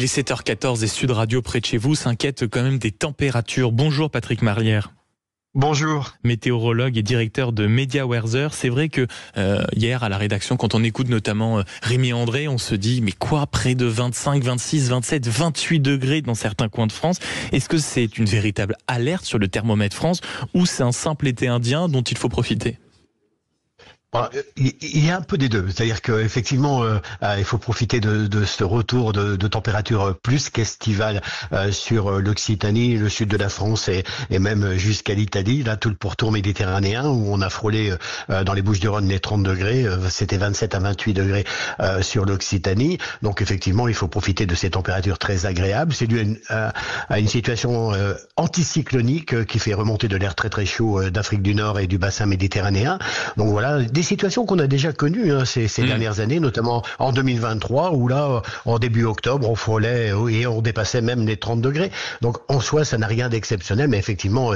Les 7h14 et Sud Radio près de chez vous s'inquiètent quand même des températures. Bonjour Patrick Marlière. Bonjour. Météorologue et directeur de Media Weather. C'est vrai que hier à la rédaction, quand on écoute notamment Rémi André, on se dit mais quoi, près de 25, 26, 27, 28 degrés dans certains coins de France. Est-ce que c'est une véritable alerte sur le thermomètre France ou c'est un simple été indien dont il faut profiter ? Il y a un peu des deux, c'est-à-dire qu'effectivement, il faut profiter de ce retour de température plus qu'estivale sur l'Occitanie, le sud de la France et même jusqu'à l'Italie, là tout le pourtour méditerranéen où on a frôlé dans les Bouches-du-Rhône les 30 degrés, c'était 27 à 28 degrés sur l'Occitanie. Donc effectivement, il faut profiter de ces températures très agréables. C'est dû à une situation anticyclonique qui fait remonter de l'air très très chaud d'Afrique du Nord et du bassin méditerranéen. Donc voilà, des situations qu'on a déjà connues ces dernières années, notamment en 2023, où là, en début octobre, on frôlait et on dépassait même les 30 degrés. Donc en soi, ça n'a rien d'exceptionnel, mais effectivement,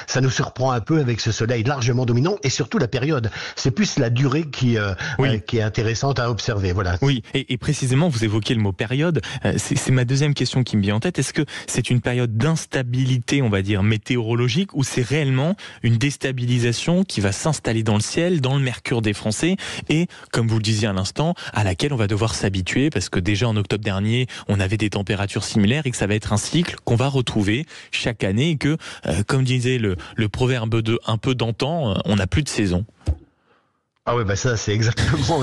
ça nous surprend un peu avec ce soleil largement dominant et surtout la période. C'est plus la durée qui est intéressante à observer. Voilà. Oui, et précisément, vous évoquez le mot période. C'est ma deuxième question qui me vient en tête. Est-ce que c'est une période d'instabilité, on va dire, météorologique, ou c'est réellement une déstabilisation qui va s'installer dans le ciel, dans le mercure des Français, et comme vous le disiez à l'instant, à laquelle on va devoir s'habituer parce que déjà en octobre dernier, on avait des températures similaires et que ça va être un cycle qu'on va retrouver chaque année et que, comme disait le proverbe un peu d'antan, on n'a plus de saison. Ah ouais, ça c'est exactement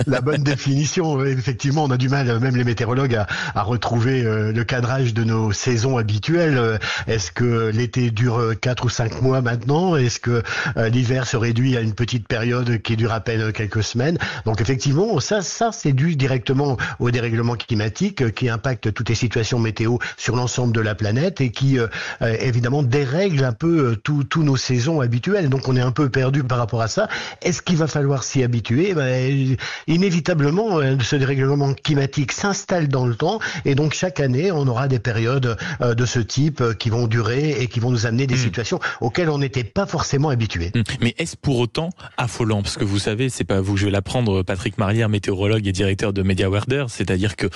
la bonne définition. Effectivement, on a du mal, même les météorologues, à retrouver le cadrage de nos saisons habituelles. Est-ce que l'été dure 4 ou 5 mois maintenant ? Est-ce que l'hiver se réduit à une petite période qui dure à peine quelques semaines ? Donc effectivement, ça c'est dû directement au dérèglement climatique qui impacte toutes les situations météo sur l'ensemble de la planète et qui évidemment dérègle un peu tous nos saisons habituelles. Donc on est un peu perdu par rapport à ça. Est-ce qu'il va falloir s'y habituer? Inévitablement, ce dérèglement climatique s'installe dans le temps et donc chaque année, on aura des périodes de ce type qui vont durer et qui vont nous amener des situations auxquelles on n'était pas forcément habitué. Mais est-ce pour autant affolant? Parce que vous savez, c'est pas vous que je vais l'apprendre, Patrick Marlière, météorologue et directeur de Media Weather, c'est-à-dire que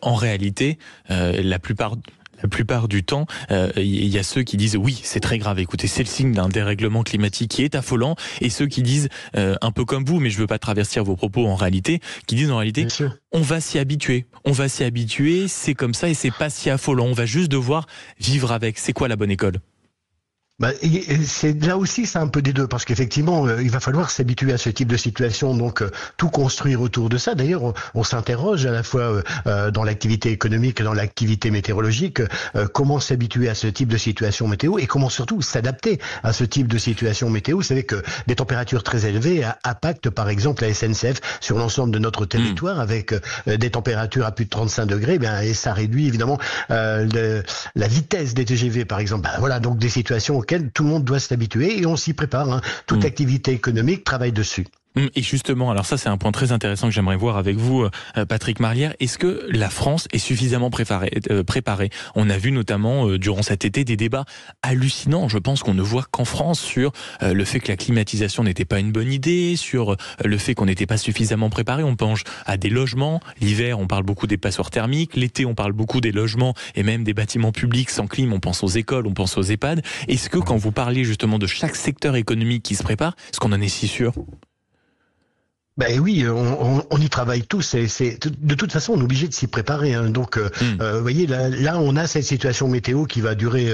en réalité, la plupart du temps, il y a ceux qui disent oui, c'est très grave, écoutez, c'est le signe d'un dérèglement climatique qui est affolant, et ceux qui disent, un peu comme vous, mais je veux pas travestir vos propos en réalité, qui disent en réalité, on va s'y habituer, c'est comme ça et c'est pas si affolant, on va juste devoir vivre avec. C'est quoi la bonne école ? C'est là aussi, c'est un peu des deux, parce qu'effectivement, il va falloir s'habituer à ce type de situation, donc tout construire autour de ça. D'ailleurs, on s'interroge à la fois dans l'activité économique et dans l'activité météorologique, comment s'habituer à ce type de situation météo et comment surtout s'adapter à ce type de situation météo. Vous savez que des températures très élevées impactent par exemple la SNCF sur l'ensemble de notre territoire avec des températures à plus de 35 degrés, et ça réduit évidemment la vitesse des TGV par exemple. Voilà, donc des situations auquel tout le monde doit s'habituer et on s'y prépare. Toute activité économique travaille dessus. Et justement, alors ça c'est un point très intéressant que j'aimerais voir avec vous, Patrick Marlière. Est-ce que la France est suffisamment préparée ? On a vu notamment durant cet été des débats hallucinants. Je pense qu'on ne voit qu'en France sur le fait que la climatisation n'était pas une bonne idée, sur le fait qu'on n'était pas suffisamment préparé. On pense à des logements. L'hiver, on parle beaucoup des passoires thermiques. L'été, on parle beaucoup des logements et même des bâtiments publics sans clim. On pense aux écoles, on pense aux EHPAD. Est-ce que quand vous parlez justement de chaque secteur économique qui se prépare, est-ce qu'on en est si sûr ? Oui, on y travaille tous. De toute façon, on est obligé de s'y préparer. Donc, vous voyez, là, on a cette situation météo qui va durer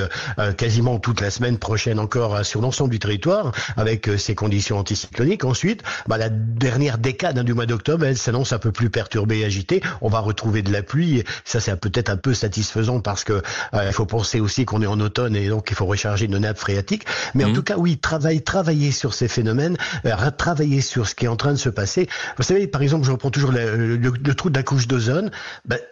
quasiment toute la semaine prochaine encore sur l'ensemble du territoire, avec ces conditions anticycloniques. Ensuite, la dernière décade du mois d'octobre, elle s'annonce un peu plus perturbée et agitée. On va retrouver de la pluie. Ça, c'est peut-être un peu satisfaisant parce que il faut penser aussi qu'on est en automne et donc il faut recharger nos nappes phréatiques. Mais en tout cas, oui, travailler sur ces phénomènes, travailler sur ce qui est en train de se passer. Vous savez, par exemple, je reprends toujours le trou de la couche d'ozone,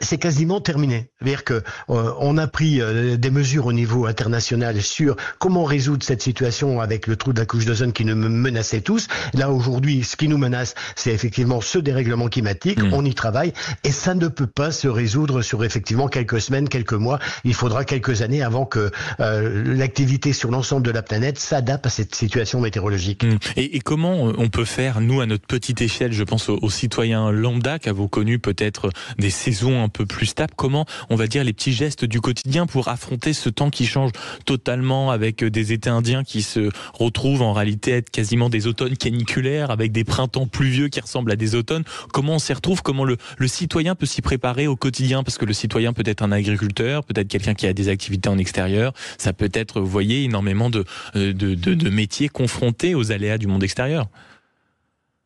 c'est quasiment terminé. C'est-à-dire que on a pris des mesures au niveau international sur comment résoudre cette situation avec le trou de la couche d'ozone qui nous menaçait tous. Là, aujourd'hui, ce qui nous menace, c'est effectivement ce dérèglement climatique. On y travaille et ça ne peut pas se résoudre sur effectivement quelques semaines, quelques mois. Il faudra quelques années avant que l'activité sur l'ensemble de la planète s'adapte à cette situation météorologique. Et comment on peut faire, nous, à notre petite échelle, échelle, je pense aux citoyens lambda qui avons connu peut-être des saisons un peu plus stables. Comment, on va dire, les petits gestes du quotidien pour affronter ce temps qui change totalement, avec des étés indiens qui se retrouvent en réalité être quasiment des automnes caniculaires, avec des printemps pluvieux qui ressemblent à des automnes. Comment on s'y retrouve? Comment le citoyen peut s'y préparer au quotidien? Parce que le citoyen peut être un agriculteur, peut être quelqu'un qui a des activités en extérieur. Ça peut être, vous voyez, énormément de métiers confrontés aux aléas du monde extérieur.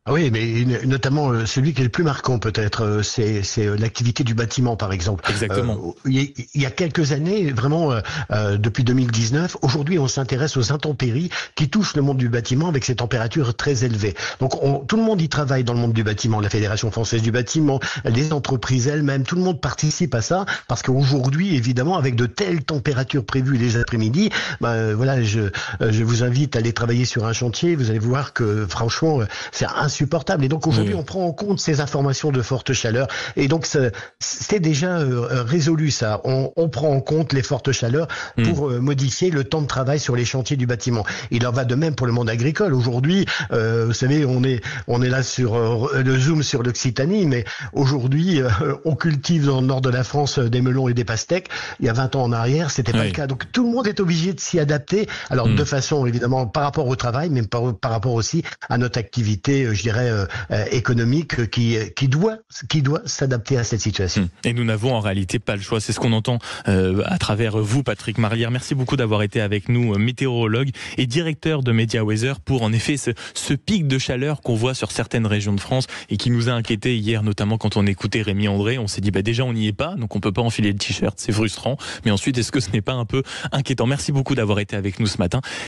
Ah oui, mais notamment celui qui est le plus marquant peut-être, c'est l'activité du bâtiment par exemple. Exactement. Il y a quelques années, vraiment depuis 2019, aujourd'hui on s'intéresse aux intempéries qui touchent le monde du bâtiment avec ces températures très élevées. Donc tout le monde y travaille dans le monde du bâtiment, la Fédération française du bâtiment, les entreprises elles-mêmes, tout le monde participe à ça parce qu'aujourd'hui évidemment avec de telles températures prévues les après-midi, voilà, je vous invite à aller travailler sur un chantier, vous allez voir que franchement c'est insupportable. Et donc aujourd'hui, on prend en compte ces informations de forte chaleur. Et donc c'est déjà résolu ça. On prend en compte les fortes chaleurs pour modifier le temps de travail sur les chantiers du bâtiment. Il en va de même pour le monde agricole. Aujourd'hui, vous savez, on est là sur le zoom sur l'Occitanie, mais aujourd'hui, on cultive dans le nord de la France des melons et des pastèques. Il y a 20 ans en arrière, c'était pas le cas. Donc tout le monde est obligé de s'y adapter. Alors de façon évidemment par rapport au travail, mais par rapport aussi à notre activité, je dirais, économique qui doit s'adapter à cette situation. Et nous n'avons en réalité pas le choix. C'est ce qu'on entend à travers vous, Patrick Marlière. Merci beaucoup d'avoir été avec nous, météorologue et directeur de Media Weather, pour en effet ce pic de chaleur qu'on voit sur certaines régions de France et qui nous a inquiétés hier, notamment quand on écoutait Rémi André. On s'est dit déjà on n'y est pas, donc on peut pas enfiler le t-shirt, c'est frustrant. Mais ensuite, est-ce que ce n'est pas un peu inquiétant? Merci beaucoup d'avoir été avec nous ce matin.